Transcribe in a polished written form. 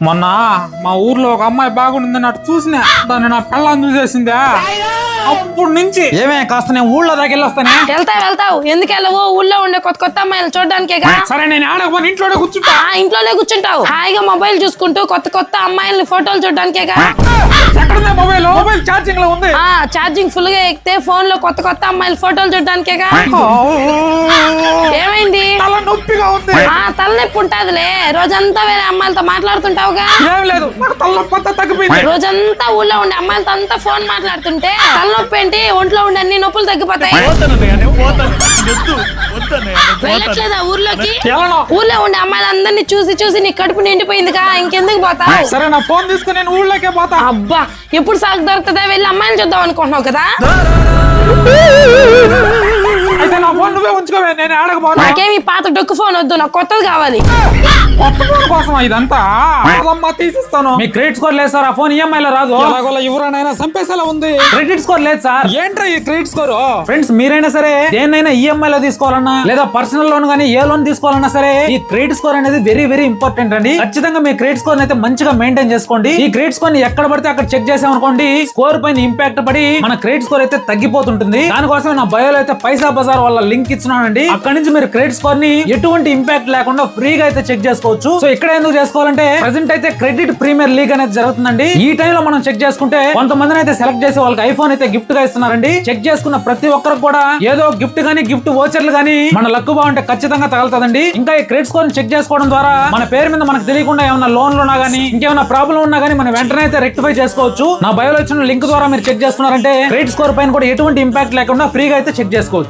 మొన్న మా ఊర్లో ఒక అమ్మాయి బాగుండిందని అటు చూసినా దాన్ని నా పెళ్ళాన్ని చూసేసిందా అప్పుడు నుంచి ఏమే కాస్త నేను ఊళ్ళో దాకా వెళ్ళొస్తానే. వెళ్తావు ఎందుకు వెళ్ళవు? ఊళ్ళో ఉండే కొత్త కొత్త అమ్మాయిలు చూడడానికేగా. సరే నేను ఆడకపోతే ఇంట్లోనే కూర్చుంటా. ఇంట్లోనే కూర్చుంటావు హాయిగా మొబైల్ చూసుకుంటూ కొత్త కొత్త అమ్మాయిల్ని ఫోటోలు చూడడానికేగా. ఎక్కడుంది మొబైల్? మొబైల్ ఛార్జింగ్ లో ఉంది. ఛార్జింగ్ ఫుల్ గా ఎక్కితే ఫోన్ లో కొత్త కొత్త అమ్మాయిల ఫోటోలు చూడడానికేగా. ఏమైంది? తల నొప్పిగా ఉంది. తలనొప్పి ఉంటదిలే, రోజంతా వేరే అమ్మాయిలతో మాట్లాడుతుంటావుగా. ఏం లేదు, నాకు తలనొప్పి అంతా తగ్గిపోయింది. రోజంతా ఊళ్ళో ఉండే అమ్మాయిలతో అంతా ఫోన్ మాట్లాడుతుంటే తలనొప్పి ఏంటి? ఒంట్లో ఉండే అన్ని నొప్పులు తగ్గిపోతాయి. వెళ్ళట్లేదా ఊర్లోకి? ఊర్లో ఉండే అమ్మాయిలందరినీ చూసి చూసి నీ కడుపు నిండిపోయిందిగా, ఇంకెందుకు పోతావు? సరే నా ఫోన్ తీసుకుని నేను ఊళ్ళోకే పోతా. అబ్బా ఎప్పుడు సాగు దొరుకుతుందా? వెళ్ళి అమ్మాయిని చూద్దాం అనుకుంటున్నావు కదా. అయితే నా ఫోన్ నువ్వే ఉంచుకోవే, నేను ఆడకపోతా. నాకేమి పాత డొక్కు ఫోన్ వద్దు, నాకు కొత్తది కావాలి. కొత్త ఫోన్ కోసం ఇదంతా తీసిస్తాను. మీ క్రెడిట్ స్కోర్ లేదు సార్, ఆ ఫోన్ ఈఎంఐ లో రాదు. ఎవరైనా చంపేసేలా ఉంది. క్రెడిట్ స్కోర్ లేదు సార్. ఏంట్రా ఈ క్రెడిట్ స్కోర్? ఫ్రెండ్స్ మీరైనా సరే దేన్నైనా ఈఎంఐ లో తీసుకోవాలన్నా లేదా పర్సనల్ లోన్ గానీ ఏ లోన్ తీసుకోవాలన్నా సరే ఈ క్రెడిట్ స్కోర్ అనేది వెరీ వెరీ ఇంపార్టెంట్ అండి. ఖచ్చితంగా మీ క్రెడిట్ స్కోర్ అయితే మంచిగా మెయింటైన్ చేసుకోండి. ఈ క్రెడిట్ స్కోర్ ని ఎక్కడ పడితే అక్కడ చెక్ చేసామనుకోండి, స్కోర్ పైన ఇంపాక్ట్ పడి మన క్రెడిట్ స్కోర్ అయితే తగ్గిపోతుంటుంది. దానికోసం నా బయోలో అయితే పైసా బజార్ వాళ్ళ లింక్ ఇచ్చినానండి. అక్కడ నుంచి మీరు క్రెడిట్ స్కోర్ ని ఎటువంటి ఇంపాక్ట్ లేకుండా ఫ్రీగా అయితే చెక్ చేసుకోవచ్చు. సో ఇక్కడ ఎందుకు చేసుకోవాలంటే ప్రెసెంట్ అయితే క్రెడిట్ ప్రీమియర్ లీగ్ అనేది జరుగుతుందండి. ఈ టైం లో మనం చెక్ చేసుకుంటే కొంతమందిని అయితే సెలెక్ట్ చేసి వాళ్ళకి ఐఫోన్ అయితే గిఫ్ట్ గా ఇస్తున్నారండి. చెక్ చేసుకున్న ప్రతి ఒక్కరికి కూడా ఏదో గిఫ్ట్ గానీ గిఫ్ట్ వోచర్లు గానీ మన లక్ బాగుంటే ఖచ్చితంగా తగలుతుందండి. ఇంకా ఈ క్రెడిట్ స్కోర్ ని చెక్ చేసుకోవడం ద్వారా మన పేరు మీద మనకు తెలియకుండా ఏమైనా లోన్లు ఉన్నా గానీ ఇంకేమైనా ప్రాబ్లం ఉన్నా గానీ మనం వెంటనే అయితే రెక్టిఫై చేసుకోవచ్చు. నా బయోలో ఇచ్చిన లింక్ ద్వారా మీరు చెక్ చేసుకున్నారంటే క్రెడిట్ స్కోర్ పైన కూడా ఎటువంటి ఇంపాక్ట్ లేకుండా ఫ్రీగా అయితే చెక్ చేసుకోవచ్చు.